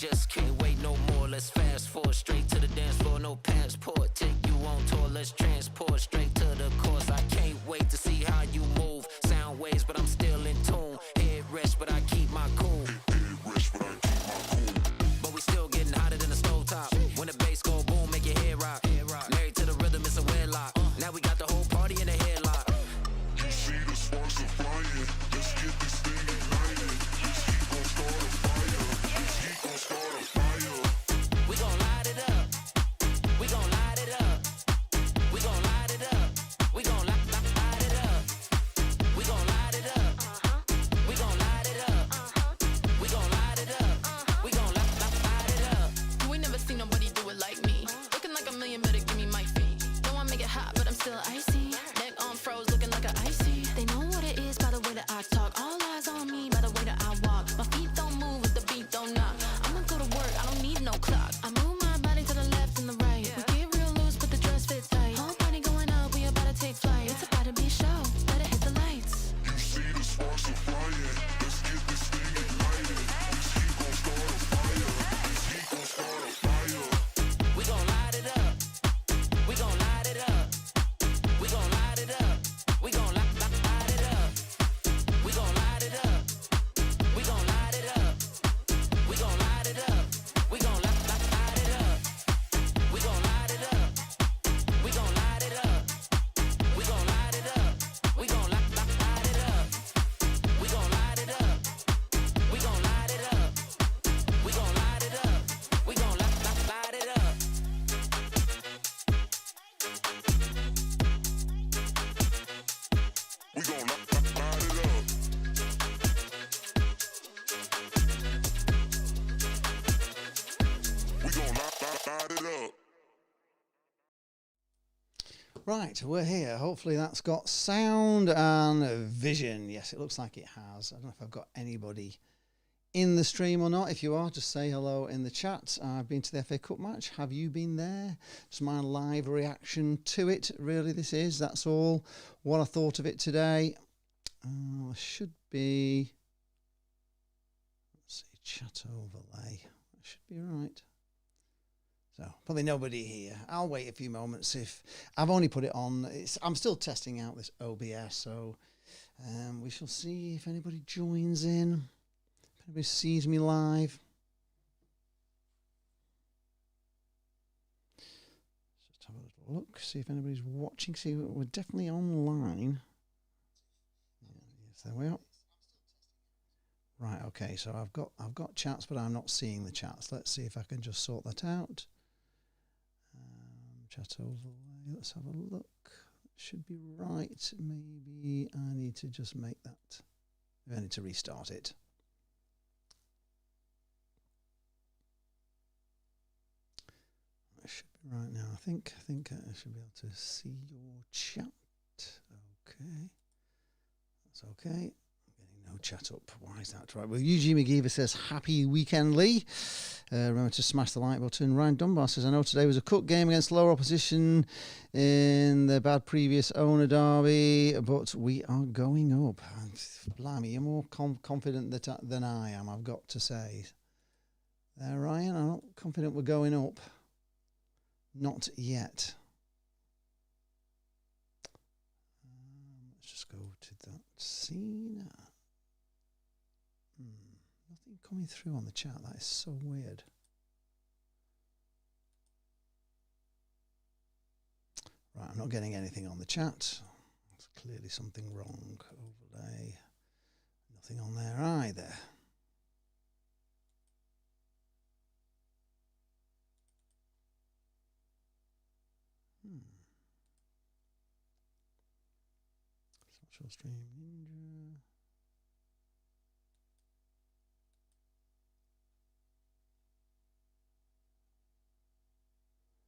just can't wait no more. Let's fast forward straight to the dance floor, no passport. Take you on tour, let's transport straight to the course. I can't wait to see how you move. Sound waves, but I'm still in tune. Head rest, but I keep my cool. But we still getting hotter than a stovetop. When the bass go boom, make your head rock. Married to the rhythm, it's a wedlock. Now we got the whole party in a headlock. You see the sparks are flying. Let's get this thing ignited. This heat gon' start a fire. This heat gon' start a fire. We gon' light it up. We gon' light it up. We gon' light it up. We gon' light it up. We gon' light it up. We gon' light it up. We gon' light it up. We gon' light it up. You ain't never seen nobody do it like me. Looking like a million, better give me my feet. Know I make it hot, but I'm still icy. Neck on froze, looking like an icy. They know what it is by the way that I talk. All eyes on me by the way that I walk. My feet don't move if the beat don't knock. I'ma go to work, I don't need no clock. I move my body to the left and the right. We get real loose, but the dress fits tight. Whole party going up, we about to take flight. It's about to be a show, better hit the lights. You see the sparks are flying. Let's get this thing ignited. This heat gon' start a fire. This heat gon' start a fire. We gon' light it up. We gon' light it up. We gon' light it up. We gon' light it up. We gon' light it up. We gon' light it up. We gon' light it up. We gon' light it up. We gon' light it up. We gon' light it up. We gon' light it up. We gon' light it up. We gon' light it up. We gon' light it up. We gon' light it up. We gon' light it up. We gon' light it up. We gon' light it up. Right, we're here. Hopefully that's got sound and vision. Yes, it looks like it has. I don't know if I've got anybody in the stream or not. If you are, just say hello in the chat. I've been to the FA Cup match. Have you been there? Just my live reaction to it. Really, this is. That's all. What I thought of it today. Should be. Let's see, chat overlay. That should be right. So probably nobody here. I'll wait a few moments. If I've only put it on, I'm still testing out this OBS. So we shall see if anybody joins in. If anybody sees me live. Let's just have a little look, see if anybody's watching. See, we're definitely online. Yes, there we are. Right, okay, so I've got chats, but I'm not seeing the chats. Let's see if I can just sort that out. Chat overlay, let's have a look. Should be right. Maybe I need to just make that. I need to restart it. It should be right now. I think I should be able to see your chat. Okay, that's okay. I'm getting no chat up. Why is that? Right. Well, Eugene McGeever says happy weekend, Lee. Remember to smash the like button. Ryan Dunbar says, I know today was a cut game against lower opposition in the bad previous owner derby, but we are going up. Blimey, you're more confident than I am, I've got to say. There, Ryan, I'm not confident we're going up. Not yet. Let's just go to that scene. Nothing coming through on the chat. That is so weird. Right, I'm not getting anything on the chat. There's clearly something wrong. Overlay. Nothing on there either. Social stream ninja.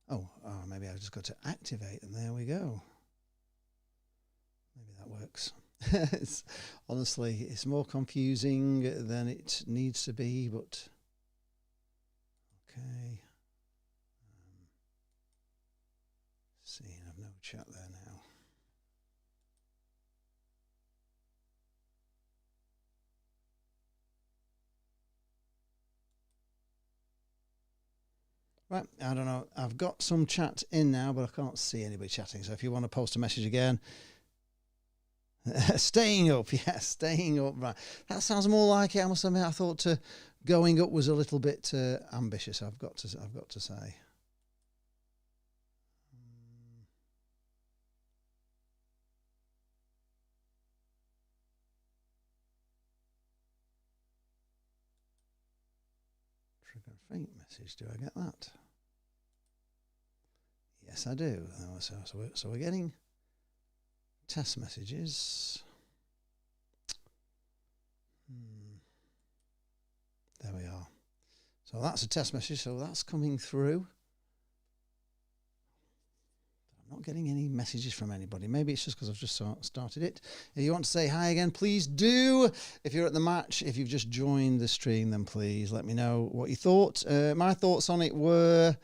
Oh, maybe I've just got to activate, and there we go. Maybe that works. Honestly, it's more confusing than it needs to be, but okay. See, I've no chat there now. Right, I don't know. I've got some chat in now, but I can't see anybody chatting. So if you want to post a message again, staying up, yeah, staying up. Right, that sounds more like it. I must admit, I thought going up was a little bit ambitious. I've got to say. Trigger faint message. Do I get that? Yes, I do. So we're getting test messages. There we are. So that's a test message. So that's coming through. I'm not getting any messages from anybody. Maybe it's just because I've just started it. If you want to say hi again, please do. If you're at the match, if you've just joined the stream, then please let me know what you thought. My thoughts on it were...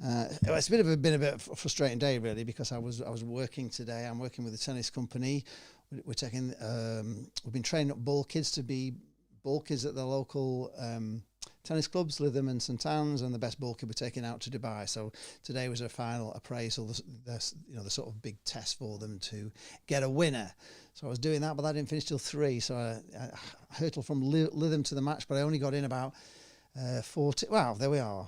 it's been a bit of a frustrating day, really, because I was working today. I'm working with a tennis company. We're taking we've been training up ball kids to be ball kids at the local tennis clubs, Lytham and St Anne's, and the best ball kid we're taking out to Dubai. So today was a final appraisal, the sort of big test for them to get a winner. So I was doing that, but that didn't finish till 3. So I hurtled from Lytham to the match, but I only got in about 40. Wow, there we are.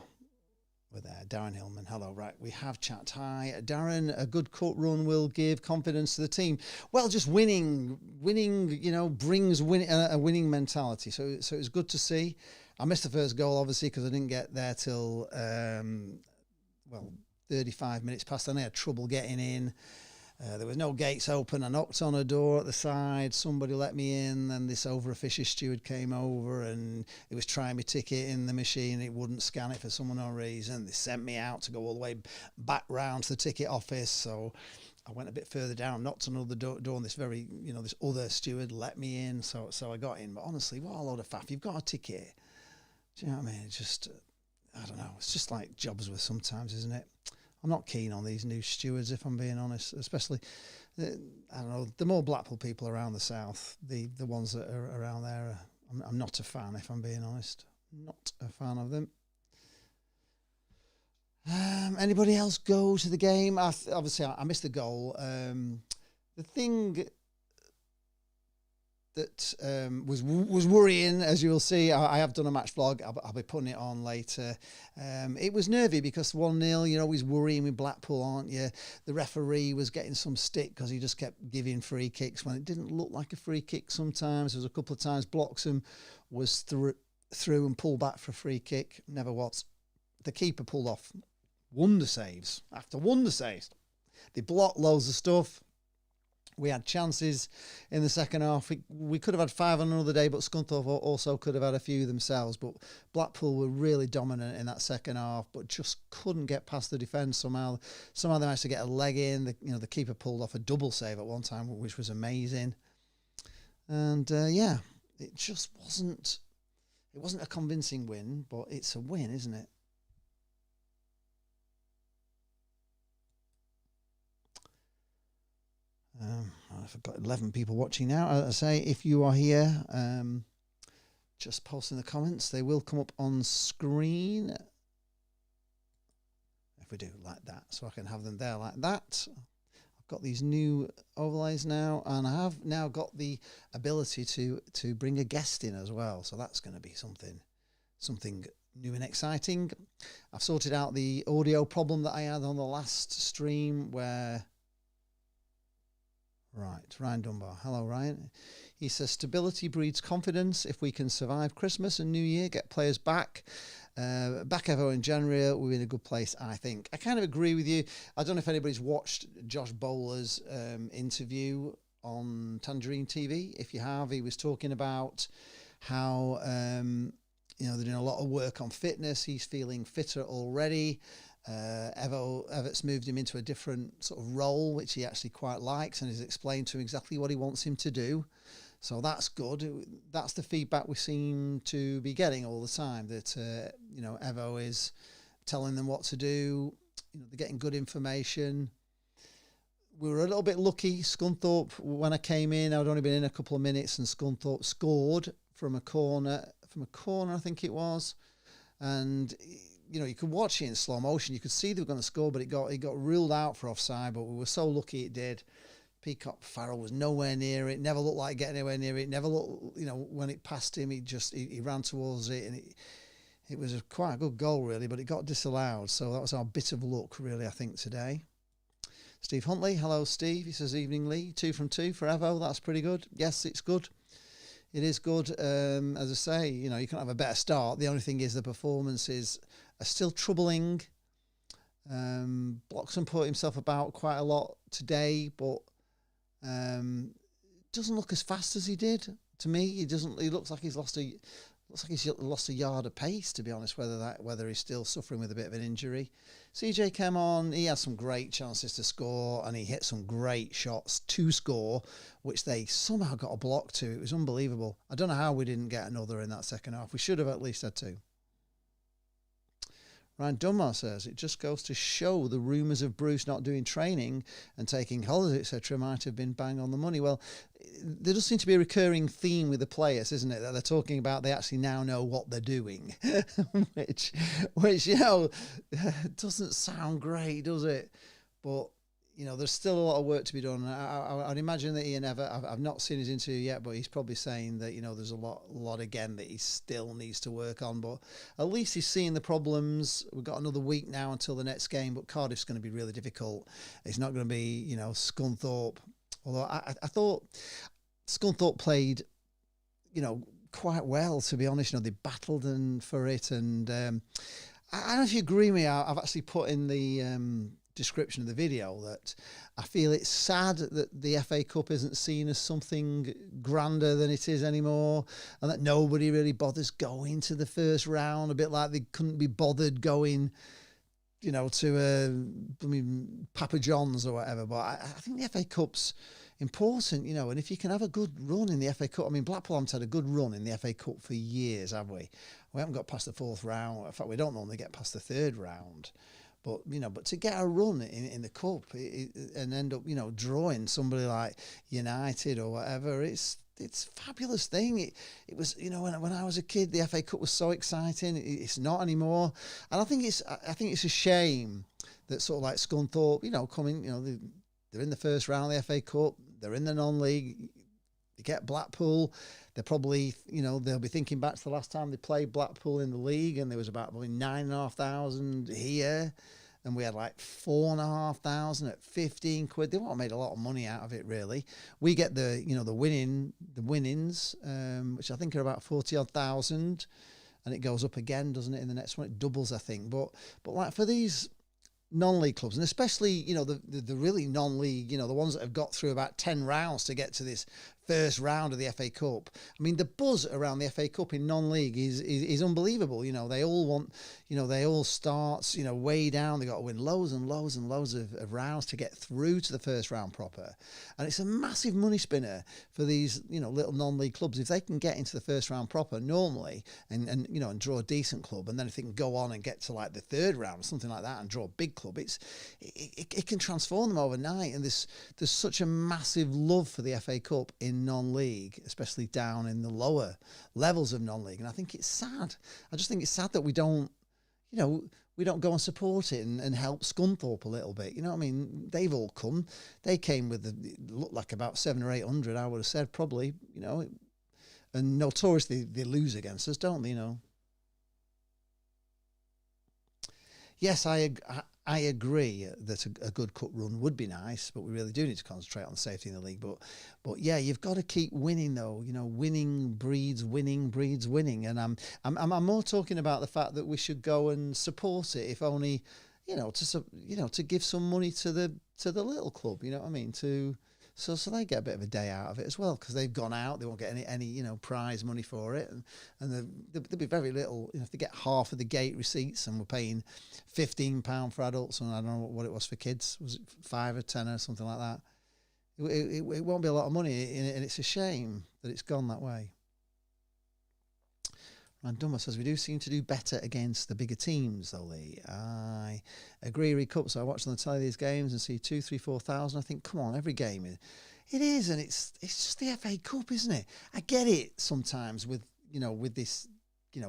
We're there. Darren Hillman, hello. Right, we have chat. Hi, Darren. A good court run will give confidence to the team. Well, just winning, brings a winning mentality. So it was good to see. I missed the first goal, obviously, because I didn't get there till 35 minutes past. Then I had trouble getting in. There was no gates open. I knocked on a door at the side. Somebody let me in. Then this over-officious steward came over and he was trying my ticket in the machine. It wouldn't scan it for some unknown reason. They sent me out to go all the way back round to the ticket office. So I went a bit further down, knocked on another door, and this this other steward let me in. So I got in. But honestly, what a load of faff. You've got a ticket. Do you know what I mean? It's just, I don't know. It's just like jobs with sometimes, isn't it? I'm not keen on these new stewards, if I'm being honest, especially, I don't know, the more Blackpool people around the south, the ones that are around there, I'm not a fan, if I'm being honest. Not a fan of them. Anybody else go to the game? Obviously, I missed the goal. The thing that was worrying, as you will see, I have done a match vlog. I'll be putting it on later. It was nervy because 1-0, you're always worrying with Blackpool, aren't you? The referee was getting some stick because he just kept giving free kicks when it didn't look like a free kick sometimes. There was a couple of times Bloxham was through and pulled back for a free kick. Never was. The keeper pulled off wonder saves after wonder saves. They blocked loads of stuff. We had chances in the second half. We could have had 5 on another day, but Scunthorpe also could have had a few themselves. But Blackpool were really dominant in that second half, but just couldn't get past the defence somehow. Somehow they managed to get a leg in. The keeper pulled off a double save at one time, which was amazing. And it just wasn't. It wasn't a convincing win, but it's a win, isn't it? I've got 11 people watching now. As I say, if you are here, just post in the comments. They will come up on screen. If we do like that, so I can have them there like that. I've got these new overlays now, and I have now got the ability to bring a guest in as well. So that's going to be something new and exciting. I've sorted out the audio problem that I had on the last stream where... Right, Ryan Dunbar. Hello, Ryan. He says, stability breeds confidence. If we can survive Christmas and New Year, get players back Evo in January, we're in a good place, I think. I kind of agree with you. I don't know if anybody's watched Josh Bowler's interview on Tangerine TV. If you have, he was talking about how, they're doing a lot of work on fitness. He's feeling fitter already. Evatt's moved him into a different sort of role, which he actually quite likes, and has explained to him exactly what he wants him to do. So that's good. That's the feedback we seem to be getting all the time, that, Evo is telling them what to do. They're getting good information. We were a little bit lucky. Scunthorpe, when I came in, I'd only been in a couple of minutes, and Scunthorpe scored from a corner, I think it was. And you could watch it in slow motion. You could see they were going to score, but it got ruled out for offside. But we were so lucky it did. Peacock Farrell was nowhere near it. Never looked like getting anywhere near it. Never looked, when it passed him, he ran towards it, and it was quite a good goal really. But it got disallowed, so that was our bit of luck really, I think, today. Steve Huntley, hello Steve. He says, evening Lee, 2 from 2 for Evo. That's pretty good. Yes, it's good. It is good. As I say, you can have a better start. The only thing is the performances are still troubling. Bloxham put himself about quite a lot today, but doesn't look as fast as he did. To me, he doesn't. He looks like he's lost a yard of pace, to be honest. Whether he's still suffering with a bit of an injury. CJ came on. He had some great chances to score, and he hit some great shots to score, which they somehow got a block to. It was unbelievable. I don't know how we didn't get another in that second half. We should have at least had 2. Ryan Dunbar says, it just goes to show the rumours of Bruce not doing training and taking holidays, etc. might have been bang on the money. Well, there does seem to be a recurring theme with the players, isn't it? That they're talking about they actually now know what they're doing, which doesn't sound great, does it? But, there's still a lot of work to be done. I'd imagine that Ian Evatt, I've not seen his interview yet, but he's probably saying that, there's a lot again that he still needs to work on. But at least he's seeing the problems. We've got another week now until the next game, but Cardiff's going to be really difficult. It's not going to be, Scunthorpe. Although I thought Scunthorpe played, quite well, to be honest. They battled for it. And I don't know if you agree with me. I've actually put in the description of the video that I feel it's sad that the FA Cup isn't seen as something grander than it is anymore, and that nobody really bothers going to the first round, a bit like they couldn't be bothered going to Papa John's or whatever. But I think the FA Cup's important, and if you can have a good run in the FA Cup. Blackpool haven't had a good run in the FA Cup for years, have we? We haven't got past the 4th round. In fact, we don't normally get past the 3rd round. But, but to get a run in the Cup and end up, drawing somebody like United or whatever, it's a fabulous thing. It was, when I was a kid, the FA Cup was so exciting. It's not anymore. And I think it's a shame that sort of like Scunthorpe, coming, they're in the first round of the FA Cup. They're in the non-league. They get Blackpool. They're probably, they'll be thinking back to the last time they played Blackpool in the league, and there was about 9,500 here, and we had like 4,500 at 15 quid. They won't have made a lot of money out of it, really. We get the winnings, which I think are about 40,000 odd, and it goes up again, doesn't it? In the next one, it doubles, I think. But like for these non-league clubs, and especially the really non-league, the ones that have got through about 10 rounds to get to this first round of the FA Cup. The buzz around the FA Cup in non-league is unbelievable. They all want, they all start, way down. They got to win loads and loads and loads of rounds to get through to the first round proper. And it's a massive money spinner for these, little non-league clubs. If they can get into the first round proper normally and draw a decent club, and then if they can go on and get to like the 3rd round or something like that and draw a big club, it can transform them overnight. And there's such a massive love for the FA Cup in non-league, especially down in the lower levels of non-league. And I think it's sad. I just think it's sad that we don't go and support it and help Scunthorpe a little bit. They've all come. They came with looked like about 700 or 800, I would have said, probably, and notoriously they lose against us, don't they, Yes, I agree that a good cup run would be nice, but we really do need to concentrate on the safety in the league. But yeah, you've got to keep winning though. Winning breeds winning. And I'm more talking about the fact that we should go and support it, if only, to give some money to the little club. So they get a bit of a day out of it as well, because they've gone out. They won't get any prize money for it, and there'll be very little. If they get half of the gate receipts, and we're paying £15 for adults, and I don't know what it was for kids. Was it 5 or 10 or something like that? It won't be a lot of money, and it's a shame that it's gone that way. And Dummer says, we do seem to do better against the bigger teams, though, Lee. I agree, Reed Cup. So I watch on the telly these games and see 2,000, 3,000, 4,000. I think, come on, every game. It is, and it's just the FA Cup, isn't it? I get it sometimes with this,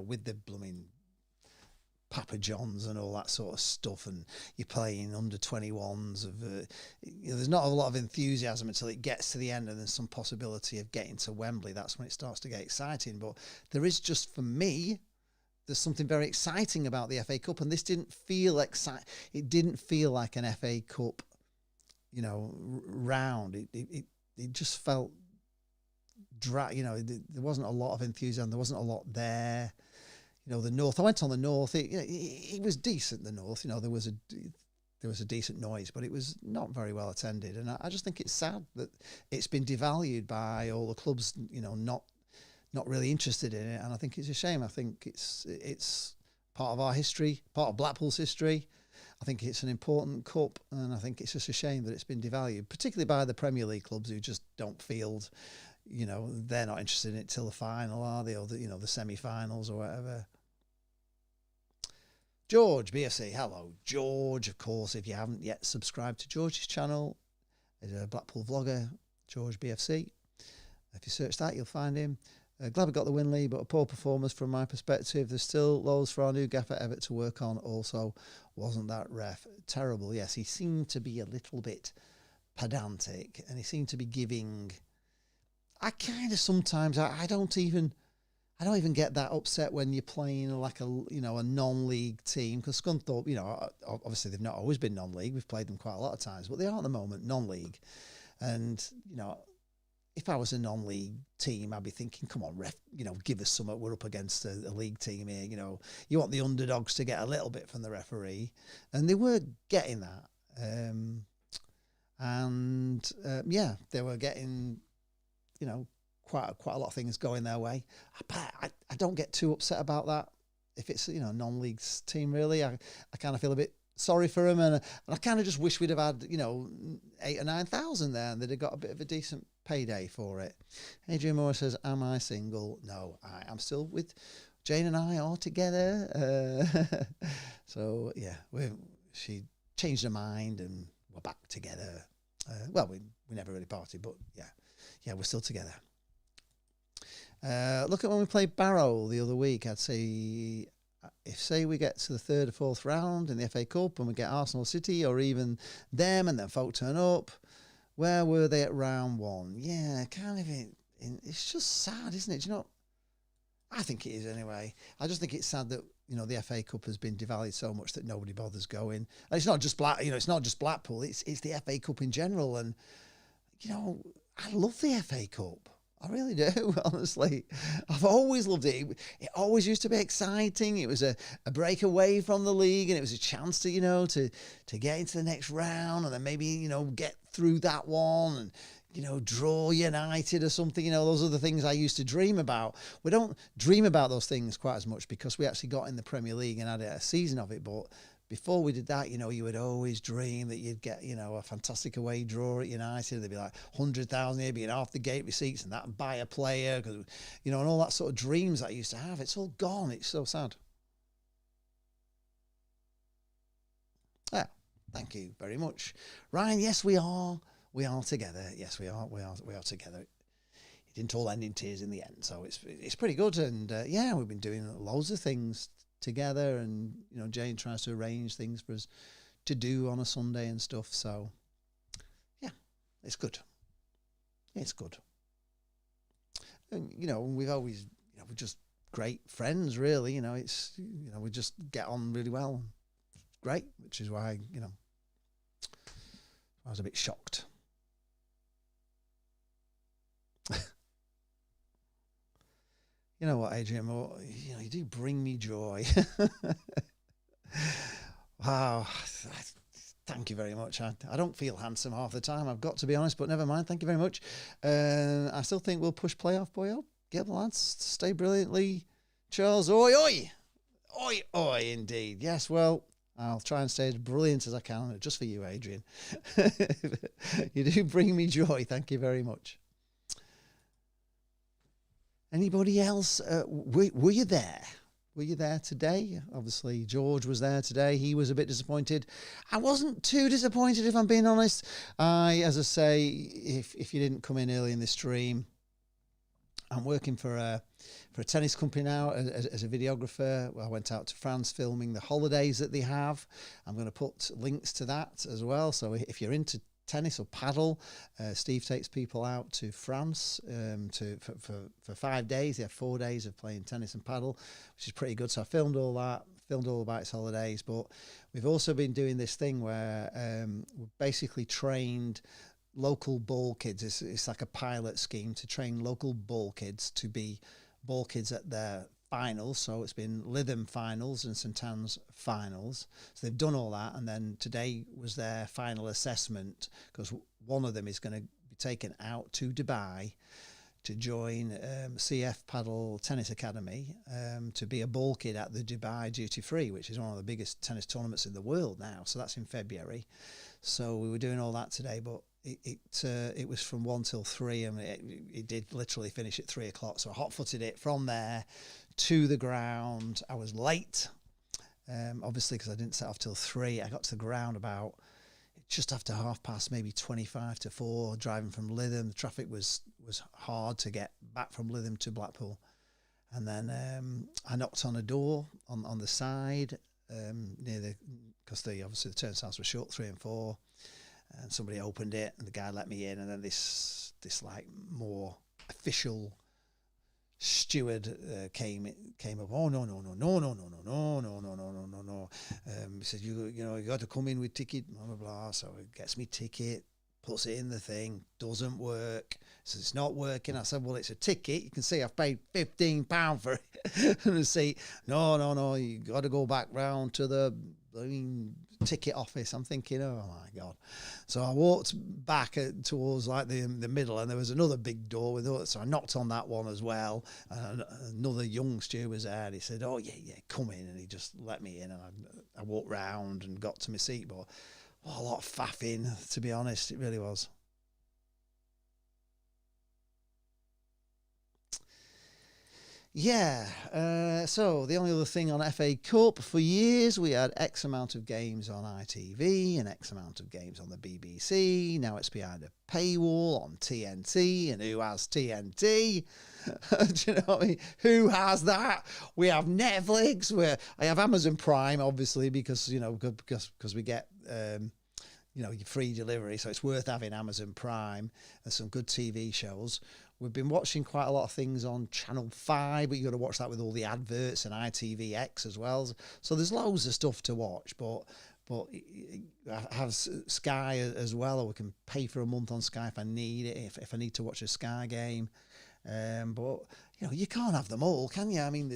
with the blooming Papa John's and all that sort of stuff, and you're playing under 21s of there's not a lot of enthusiasm until it gets to the end and there's some possibility of getting to Wembley. That's when it starts to get exciting. But there is, just for me, there's something very exciting about the FA Cup, and this didn't feel it didn't feel like an FA Cup, round. It just felt dry. There wasn't a lot of enthusiasm. There wasn't a lot there. The North. I went on the North. It was decent. The North. There was a decent noise, but it was not very well attended. And I just think it's sad that it's been devalued by all the clubs. Not really interested in it, and I think it's a shame. I think it's part of our history, part of Blackpool's history. I think it's an important cup, and I think it's just a shame that it's been devalued, particularly by the Premier League clubs who just don't field. They're not interested in it till the final, are they? Or the semi-finals or whatever. George, BFC. Hello, George. Of course, if you haven't yet subscribed to George's channel, he's a Blackpool vlogger, George BFC. If you search that, you'll find him. Glad we got the win, Lee, but a poor performance from my perspective. There's still loads for our new gaffer Evatt to work on. Also, wasn't that ref terrible? Yes, he seemed to be a little bit pedantic, and he seemed to be giving. I kind of sometimes I don't even get that upset when you're playing like a non-league team, because Scunthorpe, obviously they've not always been non-league. We've played them quite a lot of times, but they are at the moment non-league, and if I was a non-league team, I'd be thinking, come on, ref, give us something. We're up against a league team here. You want the underdogs to get a little bit from the referee. And they were getting that. They were getting, quite a lot of things going their way. I don't get too upset about that. If it's, a non-league team, really, I kind of feel a bit sorry for them. And I kind of just wish we'd have had, 8,000 or 9,000 there, and they'd have got a bit of a decent payday for it. Adrian Moore says, am I single? No, I am still with Jane, and I are together. So yeah, she changed her mind and we're back together. We never really partied, but yeah, we're still together. Look at when we played Barrow the other week. I'd say, if we get to the third or fourth round in the FA Cup and we get Arsenal City or even them, and then folk turn up, where were they at round one? Yeah, kind of. It's just sad, isn't it? I think it is anyway. I just think it's sad that the FA Cup has been devalued so much that nobody bothers going. And it's not just it's not just Blackpool. It's the FA Cup in general, and I love the FA Cup. I really do, honestly. I've always loved it. It always used to be exciting. It was a break away from the league, and it was a chance to, to get into the next round, and then maybe, get through that one and, draw United or something. Those are the things I used to dream about. We don't dream about those things quite as much because we actually got in the Premier League and had a season of it. But before we did that, you would always dream that you'd get, a fantastic away draw at United. There'd be like 100,000 here being off the gate receipts, and that buy a player, because, and all that sort of dreams that I used to have. It's all gone. It's so sad. Yeah, thank you very much, Ryan. Yes, we are together. Yes, we are together. It didn't all end in tears in the end, so it's pretty good. And we've been doing loads of things together, and Jane tries to arrange things for us to do on a Sunday and stuff. So yeah, it's good. And we've always we're just great friends, really. We just get on really well. It's great, which is why I was a bit shocked. You know what, Adrian? You do bring me joy. Wow. Thank you very much. I don't feel handsome half the time, I've got to be honest, but never mind. Thank you very much. I still think we'll push playoff, boyo. Get the lads. Stay brilliantly. Charles, oi, oi. Oi, oi, indeed. Yes, well, I'll try and stay as brilliant as I can, just for you, Adrian. You do bring me joy. Thank you very much. Anybody else? Were you there? Were you there today? Obviously, George was there today. He was a bit disappointed. I wasn't too disappointed, if I'm being honest. As I say, if you didn't come in early in the stream, I'm working for a tennis company now as a videographer. I went out to France filming the holidays that they have. I'm going to put links to that as well. So if you're into tennis or paddle, Steve takes people out to France for 5 days. They have 4 days of playing tennis and paddle, which is pretty good. So I filmed all that, filmed all about its holidays. But we've also been doing this thing where we've basically trained local ball kids. It's like a pilot scheme to train local ball kids to be ball kids at their finals. So it's been Lytham finals and St Anne's finals. So they've done all that, and then today was their final assessment, because one of them is going to be taken out to Dubai to join CF Paddle Tennis Academy to be a ball kid at the Dubai Duty Free, which is one of the biggest tennis tournaments in the world now. So that's in February. So we were doing all that today, but it was from 1 till 3, and it did literally finish at 3 o'clock. So I hot-footed it from there to the ground. I was late, obviously, because I didn't set off till 3. I got to the ground about just after 4:30, maybe 25 to 4, driving from Lytham. The traffic was hard to get back from Lytham to Blackpool. And then I knocked on a door on the side near because obviously the turnstiles were shut, 3 and 4. And somebody opened it, and the guy let me in. And then this like more official steward came up. Oh no. He said you got to come in with ticket, blah blah blah. So he gets me ticket, puts it in the thing, doesn't work. Says it's not working. I said, well, it's a ticket. You can see I've paid £15 for it. And I say, no, you got to go back round to the ticket office. I'm thinking, oh my God. So I walked back towards like the middle, and there was another big door with us. So I knocked on that one as well. And another young steward was there, and he said, oh yeah, come in. And he just let me in, and I walked round and got to my seat. But a lot of faffing, to be honest, it really was. Yeah, so the only other thing on FA Cup, for years we had X amount of games on ITV and X amount of games on the BBC. Now it's behind a paywall on TNT, and who has TNT? Do you know what I mean? Who has that? We have Netflix. I have Amazon Prime, obviously, because we get your free delivery, so it's worth having Amazon Prime. There's some good TV shows. We've been watching quite a lot of things on Channel 5, but you've got to watch that with all the adverts, and ITVX as well. So there's loads of stuff to watch, but I have Sky as well, or we can pay for a month on Sky if I need it, if I need to watch a Sky game. But you can't have them all, can you? I mean,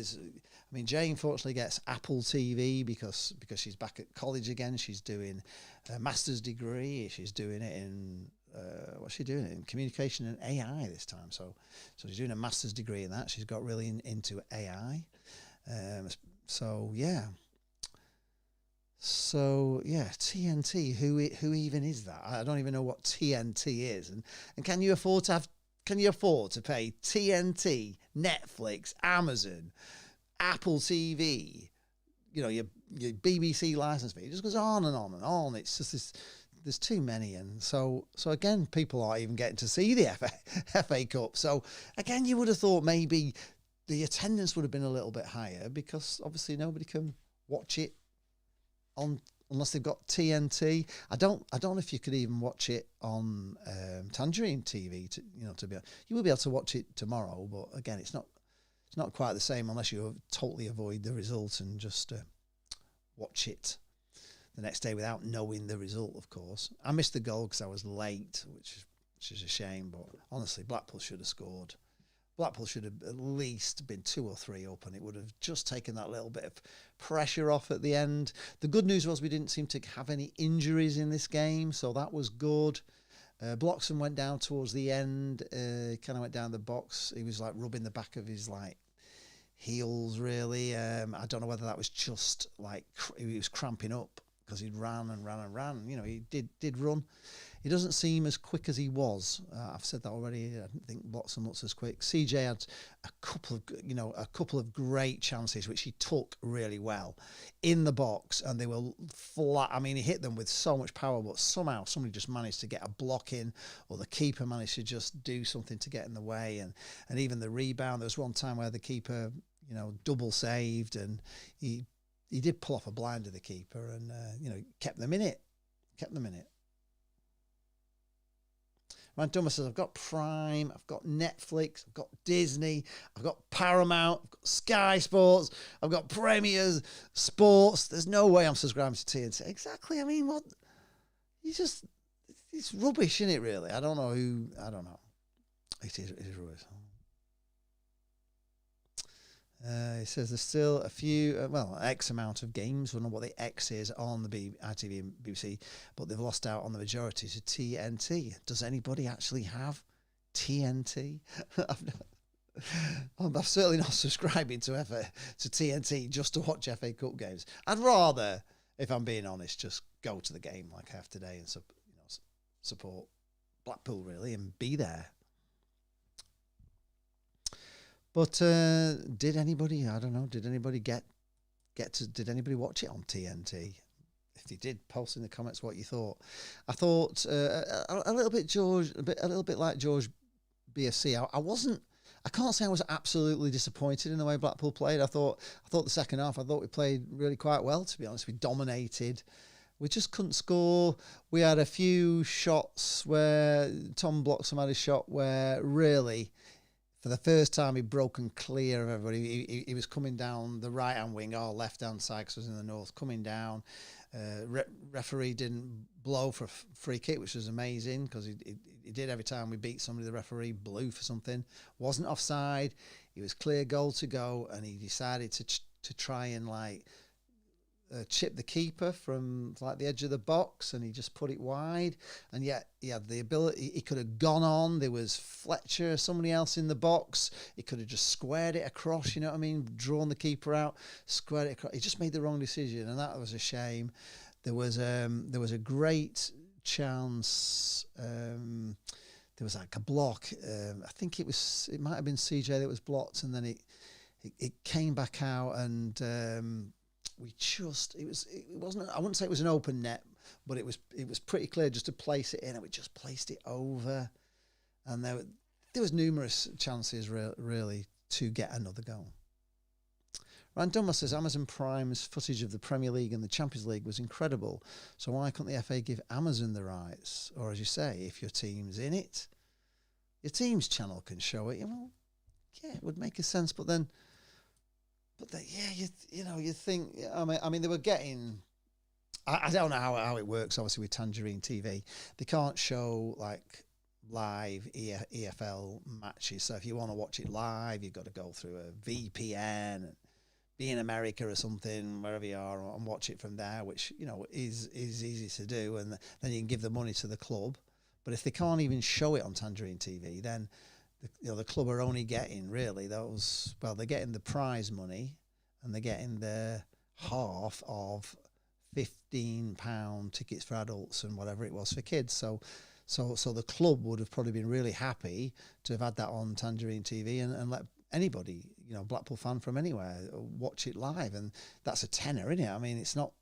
Jane fortunately gets Apple TV because she's back at college again. She's doing a master's degree. She's doing it in what's she doing? In communication and AI this time. So she's doing a master's degree in that. She's got really into AI. So yeah, TNT. Who even is that? I don't even know what TNT is. And can you afford to pay TNT, Netflix, Amazon, Apple TV, your BBC license fee? It just goes on and on and on. It's just this. There's too many, and so again, people aren't even getting to see the FA Cup. So again, you would have thought maybe the attendance would have been a little bit higher, because obviously nobody can watch it on unless they've got TNT. I don't know if you could even watch it on Tangerine TV. You will be able to watch it tomorrow, but again, it's not quite the same unless you totally avoid the result and just watch it the next day without knowing the result, of course. I missed the goal because I was late, which is a shame, but honestly, Blackpool should have scored. Blackpool should have at least been 2 or 3 up, and it would have just taken that little bit of pressure off at the end. The good news was we didn't seem to have any injuries in this game, so that was good. Bloxham went down towards the end, kind of went down the box. He was like rubbing the back of his heels, really. I don't know whether that was just he was cramping up, because he ran and ran and ran. You know, he did run. He doesn't seem as quick as he was. I've said that already. I didn't think lots and lots as quick. CJ had a couple of great chances which he took really well in the box, and they were flat. I mean, he hit them with so much power, but somehow somebody just managed to get a block in, or the keeper managed to just do something to get in the way. And even the rebound. There was one time where the keeper, you know, double saved, and he did pull off a blind to the keeper, and you know, kept them in it. Ryan Thomas says, I've got Prime, I've got Netflix, I've got Disney, I've got Paramount, I've got Sky Sports, I've got Premier Sports. There's no way I'm subscribing to TNT. Exactly. I mean, what? It's rubbish, isn't it, really? I don't know. It is rubbish. It says there's still a few, X amount of games. I don't know what the X is on the ITV and BBC, but they've lost out on the majority to TNT. Does anybody actually have TNT? I'm certainly not subscribing to TNT just to watch FA Cup games. I'd rather, if I'm being honest, just go to the game like I have today and support Blackpool, really, and be there. But did anybody? I don't know. Did anybody did anybody watch it on TNT? If you did, post in the comments what you thought. I thought a little bit like George BFC. I can't say I was absolutely disappointed in the way Blackpool played. I thought the second half, we played really quite well, to be honest. We dominated. We just couldn't score. We had a few shots where Tom Bloxham had a shot where really, for the first time, he'd broken clear of everybody. He was coming down the right-hand wing, or left-hand side, because it was in the north, coming down. Referee didn't blow for a free kick, which was amazing, because he did every time we beat somebody. The referee blew for something. Wasn't offside. He was clear goal to go, and he decided to try and chip the keeper from the edge of the box, and he just put it wide. And yet he had the ability, he could have gone on. There was Fletcher, somebody else in the box. He could have just squared it across, you know what I mean? Drawn the keeper out, squared it across. He just made the wrong decision, and that was a shame. There was a great chance. There was like a block. I think it might have been CJ that was blocked, and then it came back out, and it wasn't, I wouldn't say it was an open net, but it was pretty clear just to place it in, and we just placed it over. And there was numerous chances really to get another goal. Ryan Dunbar says Amazon Prime's footage of the Premier League and the Champions League was incredible. So why couldn't the FA give Amazon the rights? Or as you say, if your team's in it, your team's channel can show it. Well, yeah, it would make a sense, but then. You think. I mean, they were getting. I don't know how it works. Obviously, with Tangerine TV, they can't show live EFL matches. So if you want to watch it live, you've got to go through a VPN and be in America or something, wherever you are, and watch it from there, which is easy to do. And then you can give the money to the club. But if they can't even show it on Tangerine TV, then the club are only getting really those. Well, they're getting the prize money, and they're getting the half of £15 tickets for adults and whatever it was for kids. So the club would have probably been really happy to have had that on Tangerine TV and let anybody, Blackpool fan from anywhere, watch it live. And that's a tenner, isn't it? I mean, it's not.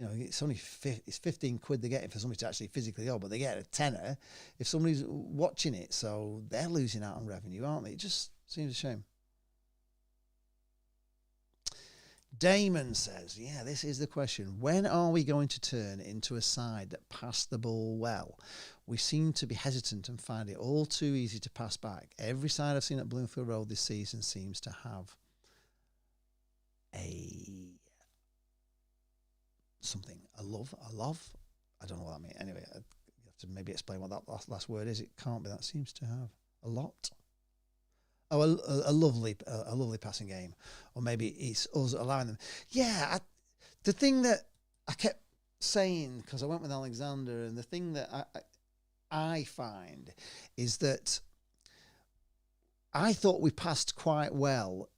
It's only it's 15 quid they're getting for somebody to actually physically go, but they get a tenner if somebody's watching it. So they're losing out on revenue, aren't they? It just seems a shame. Damon says, yeah, this is the question. When are we going to turn into a side that passed the ball well? We seem to be hesitant and find it all too easy to pass back. Every side I've seen at Bloomfield Road this season seems to have a love. I don't know what that means. Anyway, you have to maybe explain what that last word is. It can't be that. Seems to have a lot. Oh, a lovely passing game, or maybe it's us allowing them. Yeah, the thing that I kept saying, because I went with Alexander, and the thing that I find is that I thought we passed quite well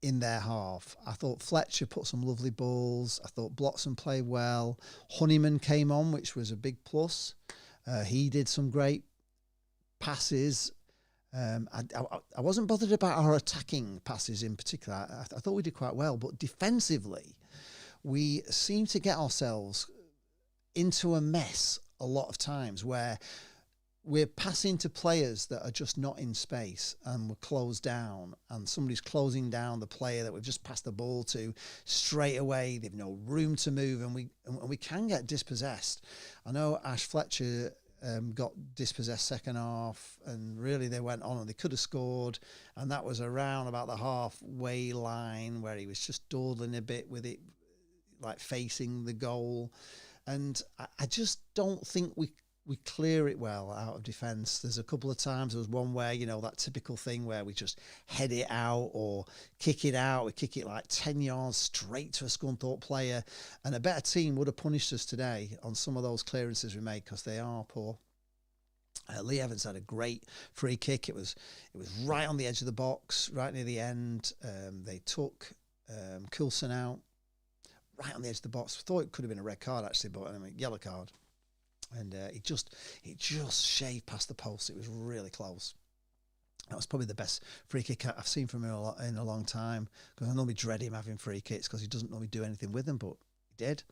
in their half. I thought Fletcher put some lovely balls. I thought Bloxham played well. Honeyman came on, which was a big plus. He did some great passes. I wasn't bothered about our attacking passes in particular. I thought we did quite well, but defensively, we seem to get ourselves into a mess a lot of times where we're passing to players that are just not in space and we're closed down, and somebody's closing down the player that we've just passed the ball to straight away. They've no room to move, and we can get dispossessed. I know Ash Fletcher got dispossessed second half, and really they went on and they could have scored, and that was around about the halfway line where he was just dawdling a bit with it, like facing the goal. And I just don't think we clear it well out of defence. There's a couple of times, there was one where, you know, that typical thing where we just head it out or kick it out. We kick it like 10 yards straight to a Scunthorpe player, and a better team would have punished us today on some of those clearances we made, because they are poor. Lee Evans had a great free kick. It was right on the edge of the box, right near the end. They took Coulson out right on the edge of the box. I thought it could have been a red card actually, but I mean, yellow card. And it just shaved past the post. It was really close. That was probably the best free kick I've seen from him in a long time, because I normally dread him having free kicks because he doesn't normally do anything with them, but he did.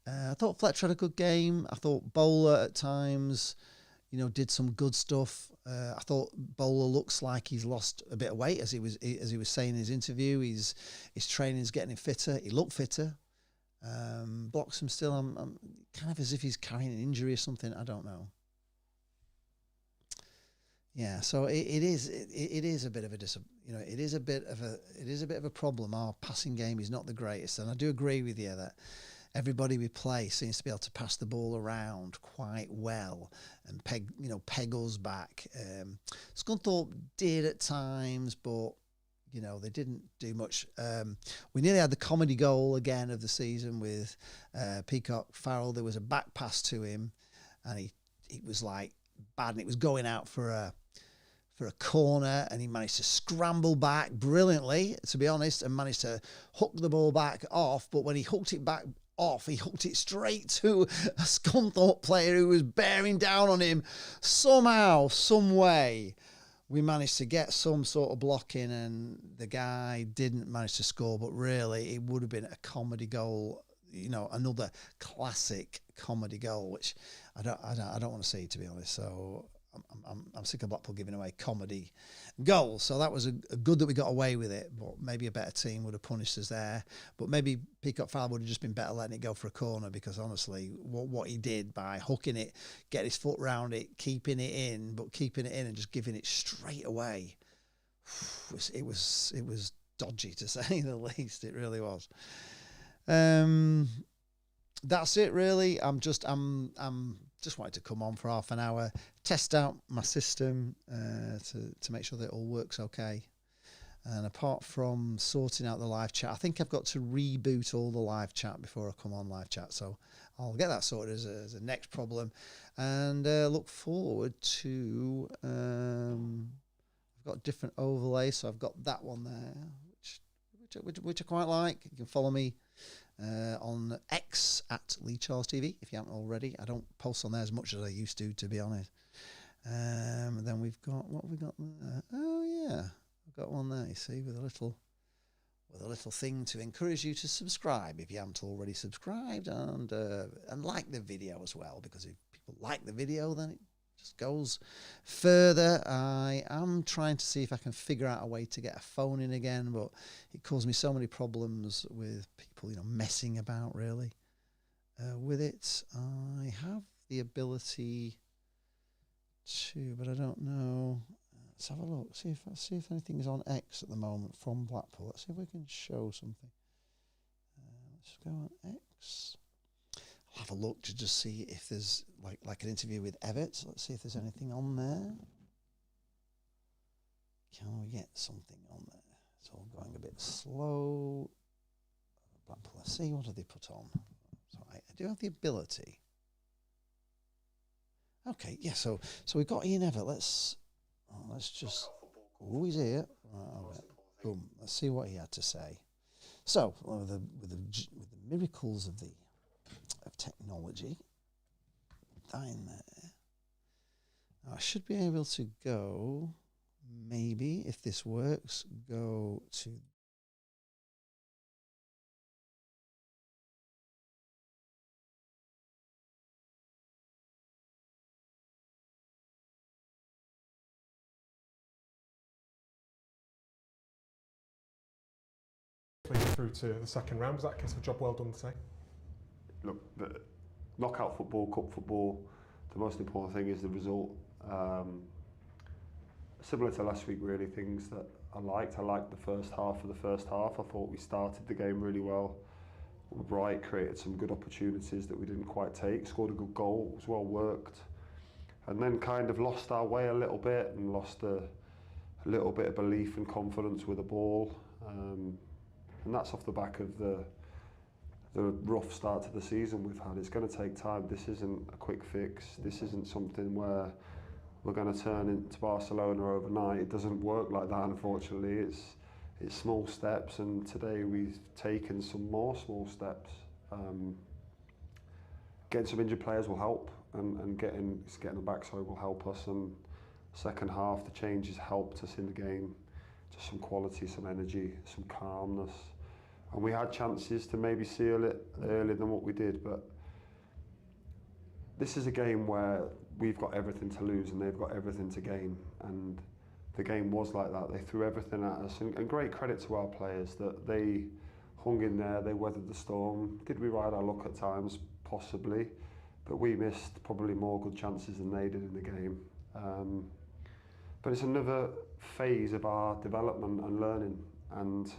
I thought Fletcher had a good game. I thought Bowler at times, you know, did some good stuff. I thought Bowler looks like he's lost a bit of weight, as he was saying in his interview. His training's getting him fitter. He looked fitter. Bloxham still, I'm kind of as if he's carrying an injury or something. I don't know. Yeah, so it is a bit of a problem. Our passing game is not the greatest, and I do agree with you that everybody we play seems to be able to pass the ball around quite well and peg us back. Scunthorpe did at times, but you know, they didn't do much. We nearly had the comedy goal again of the season with Peacock Farrell. There was a back pass to him, and he was like bad, and it was going out for a corner, and he managed to scramble back brilliantly, to be honest, and managed to hook the ball back off. But when he hooked it back off, he hooked it straight to a Scunthorpe player who was bearing down on him. Somehow, some way, we managed to get some sort of blocking, and the guy didn't manage to score, but really it would have been a comedy goal, you know, another classic comedy goal, which I don't want to see, to be honest. So I'm sick of Blackpool giving away comedy goals. So that was a good that we got away with it, but maybe a better team would have punished us there. But maybe Peacock Farrell would have just been better letting it go for a corner, because honestly, what he did by hooking it, getting his foot round it, keeping it in and just giving it straight away, it was dodgy, to say the least. It really was. That's it really. I'm just wanted to come on for half an hour, test out my system to make sure that it all works okay. And apart from sorting out the live chat, I think I've got to reboot all the live chat before I come on live chat. So I'll get that sorted as a next problem, and look forward to. I've got different overlays, so I've got that one there, which I quite like. You can follow me on X at Lee Charles TV if you haven't already. I don't post on there as much as I used to be honest. And then we've got, what have we got there? Oh yeah, I've got one there, you see, with a little thing to encourage you to subscribe if you haven't already subscribed, and like the video as well, because if people like the video, then it just goes further. I am trying to see if I can figure out a way to get a phone in again, but it caused me so many problems with people, you know, messing about really with it. I have the ability to, but I don't know. Let's have a look. See if anything's on X at the moment from Blackpool. Let's see if we can show something. Let's go on X. I'll have a look to just see if there's like an interview with Evatt. Let's see if there's anything on there. Can we get something on there? It's all going a bit slow. Blackpool, let's see, what have they put on? So I do have the ability. Okay, yeah, so we've got Ian Evatt. Let's just, oh, he's here. Right, okay. Boom. Let's see what he had to say. So, with the miracles of technology, that in there, I should be able to go. Maybe if this works, go to. Through to the second round. Was that a case of a job well done today? Look, the knockout football, cup football, the most important thing is the result. Similar to last week, really, things that I liked. I liked the first half of the first half. I thought we started the game really well. We were bright, created some good opportunities that we didn't quite take, scored a good goal, it was well worked. And then kind of lost our way a little bit and lost a little bit of belief and confidence with the ball. And that's off the back of the rough start to the season we've had. It's going to take time. This isn't a quick fix. This isn't something where we're going to turn into Barcelona overnight. It doesn't work like that, unfortunately. It's small steps, and today we've taken some more small steps. Getting some injured players will help, and getting them back will help us. And second half, the changes helped us in the game. Just some quality, some energy, some calmness. And we had chances to maybe seal it earlier than what we did, but this is a game where we've got everything to lose and they've got everything to gain. And the game was like that. They threw everything at us, and great credit to our players that they hung in there, they weathered the storm. Did we ride our luck at times? Possibly, but we missed probably more good chances than they did in the game. But it's another phase of our development and learning, and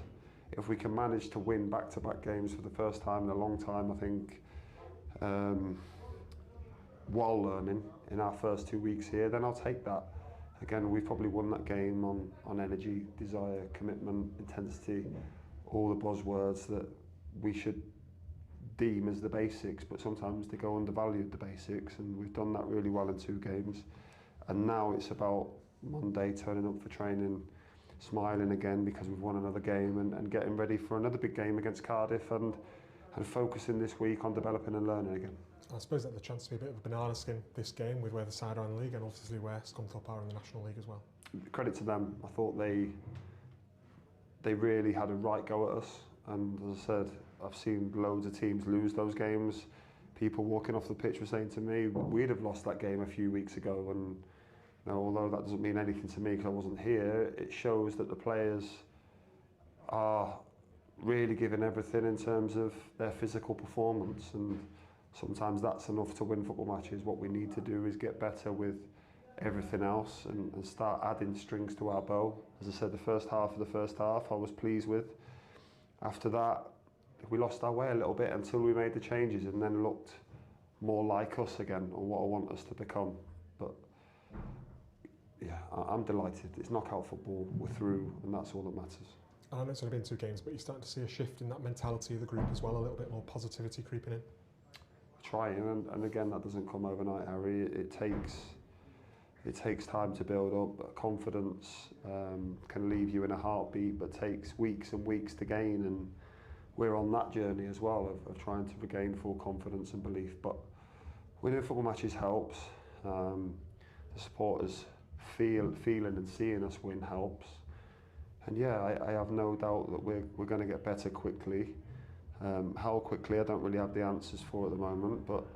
if we can manage to win back-to-back games for the first time in a long time, I think, while learning in our first 2 weeks here, then I'll take that. Again, we've probably won that game on energy, desire, commitment, intensity, all the buzzwords that we should deem as the basics, but sometimes they go undervalued, the basics, and we've done that really well in 2 games. And now it's about Monday turning up for training, smiling again because we've won another game, and getting ready for another big game against Cardiff, and focusing this week on developing and learning again. I suppose that the chance to be a bit of a banana skin this game with where the side are in the league and obviously where Scunthorpe are in the National League as well. Credit to them. I thought they really had a right go at us, and as I said, I've seen loads of teams lose those games. People walking off the pitch were saying to me, we'd have lost that game a few weeks ago, and you know, although that doesn't mean anything to me because I wasn't here, it shows that the players are really giving everything in terms of their physical performance, and sometimes that's enough to win football matches. What we need to do is get better with everything else and start adding strings to our bow. As I said, the first half of the first half I was pleased with. After that, we lost our way a little bit until we made the changes and then looked more like us again, or what I want us to become. But yeah, I'm delighted. It's knockout football, we're through, and that's all that matters. I know it's only been 2 games, but you're starting to see a shift in that mentality of the group as well, a little bit more positivity creeping in. Trying, and again, that doesn't come overnight, Harry. It takes time to build up. Confidence can leave you in a heartbeat, but takes weeks and weeks to gain, and we're on that journey as well of trying to regain full confidence and belief. But winning football matches helps. The supporters feeling and seeing us win helps. And yeah, I have no doubt that we're going to get better quickly. How quickly, I don't really have the answers for at the moment, but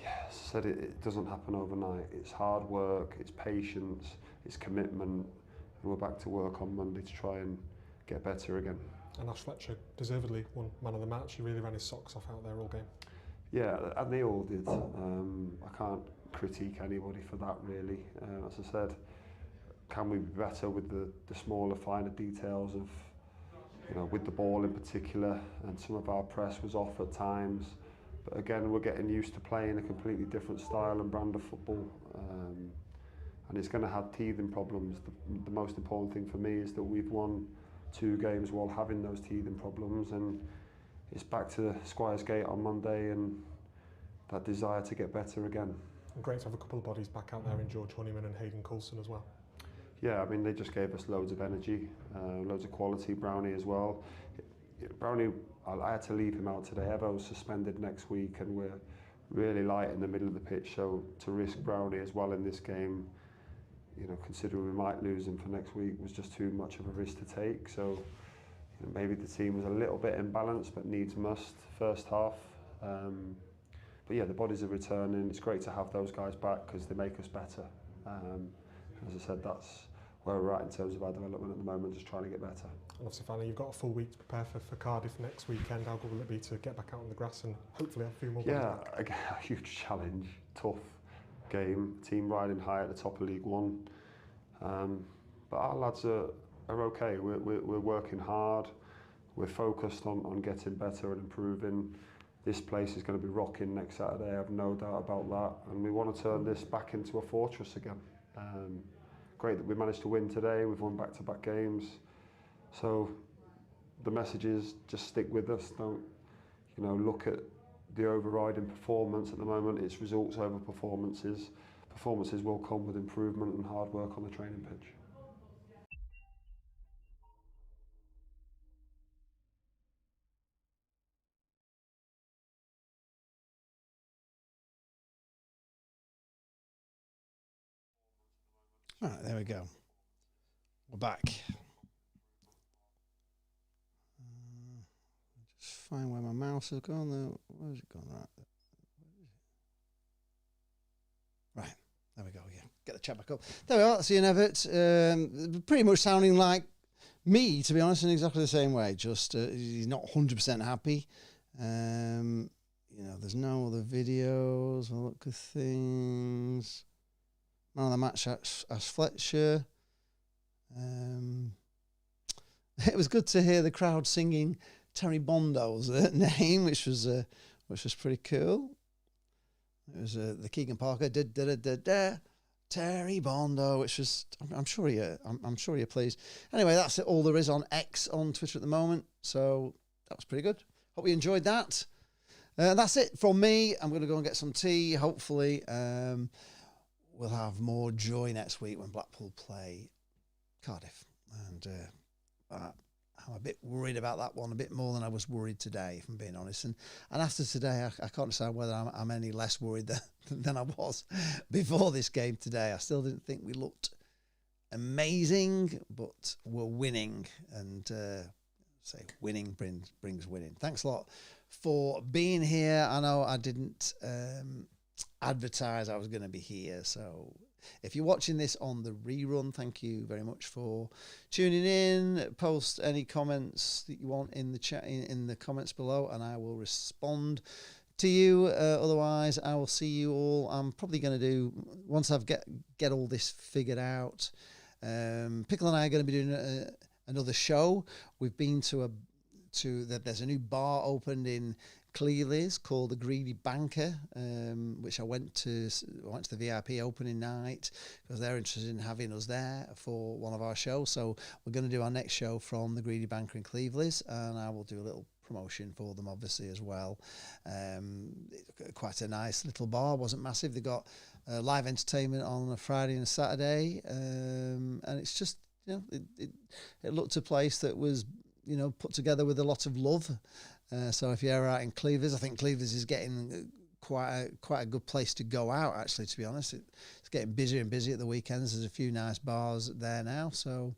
yeah, as I said, it doesn't happen overnight. It's hard work, it's patience, it's commitment, and we're back to work on Monday to try and get better again. And Ash Fletcher deservedly won man of the match. He really ran his socks off out there all game. Yeah, and they all did. I can't critique anybody for that, really. As I said, can we be better with the smaller, finer details of, you know, with the ball in particular, and some of our press was off at times. But again, we're getting used to playing a completely different style and brand of football, and it's going to have teething problems. The most important thing for me is that we've won 2 games while having those teething problems, and it's back to Squires Gate on Monday and that desire to get better again. And great to have a couple of bodies back out there in George Honeyman and Hayden Coulson as well. Yeah, I mean, they just gave us loads of energy, loads of quality. Brownie as well. Brownie, I had to leave him out today. Evatt was suspended next week, and we're really light in the middle of the pitch. So to risk Brownie as well in this game, you know, considering we might lose him for next week, was just too much of a risk to take. So you know, maybe the team was a little bit imbalanced, but needs must first half. But yeah, the bodies are returning. It's great to have those guys back because they make us better. As I said, that's where we're at in terms of our development at the moment, just trying to get better. And obviously, finally, you've got a full week to prepare for Cardiff next weekend. How good will it be to get back out on the grass and hopefully have a few more bodies back? Again, a huge challenge, tough game, team riding high at the top of League One. But our lads are okay. We're working hard. We're focused on getting better and improving. This place is going to be rocking next Saturday, I have no doubt about that. And we want to turn this back into a fortress again. Great that we managed to win today. We've won back-to-back games. So the message is just stick with us. Don't, you know, look at the overriding performance at the moment. It's results over performances. Performances will come with improvement and hard work on the training pitch. All right, there we go. We're back. Just find where my mouse has gone. Where's it gone? Right, there we go. Yeah, get the chat back up. There we are. That's Ian Evatt. Pretty much sounding like me, to be honest, in exactly the same way. Just he's not 100% happy. You know, there's no other videos. We'll look at things. Man of the match, Ash Fletcher. It was good to hear the crowd singing Terry Bondo's name, which was pretty cool. It was the Keegan Parker Terry Bondo, which was I'm sure you're pleased. Anyway, that's all there is on X on Twitter at the moment. So that was pretty good. Hope you enjoyed that. That's it from me. I'm going to go and get some tea. Hopefully, we'll have more joy next week when Blackpool play Cardiff. And I'm a bit worried about that one, a bit more than I was worried today, if I'm being honest. And after today, I can't decide whether I'm any less worried than I was before this game today. I still didn't think we looked amazing, but we're winning. And winning brings winning. Thanks a lot for being here. I know I didn't advertise I was going to be here, so if you're watching this on the rerun, thank you very much for tuning in. Post any comments that you want in the chat in the comments below, and I will respond to you. Otherwise, I will see you all. I'm probably going to do, once I've get all this figured out, Pickle and I are going to be doing another show. We've been there's a new bar opened in Cleveland called the Greedy Banker, which I went to the VIP opening night because they're interested in having us there for one of our shows. So we're going to do our next show from the Greedy Banker in Cleveland, and I will do a little promotion for them obviously as well. Quite a nice little bar, wasn't massive. They got live entertainment on a Friday and a Saturday, and it's just, you know, it looked a place that was, you know, put together with a lot of love. So if you're out in Cleveland, I think Cleveland is getting quite a good place to go out, actually, to be honest. It's getting busier and busier at the weekends. There's a few nice bars there now, so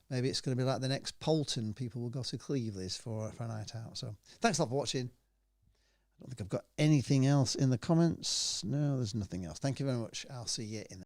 maybe it's going to be like the next Polton. People will go to Cleveland for a night out. So thanks a lot for watching. I don't think I've got anything else in the comments. No, there's nothing else. Thank you very much. I'll see you in the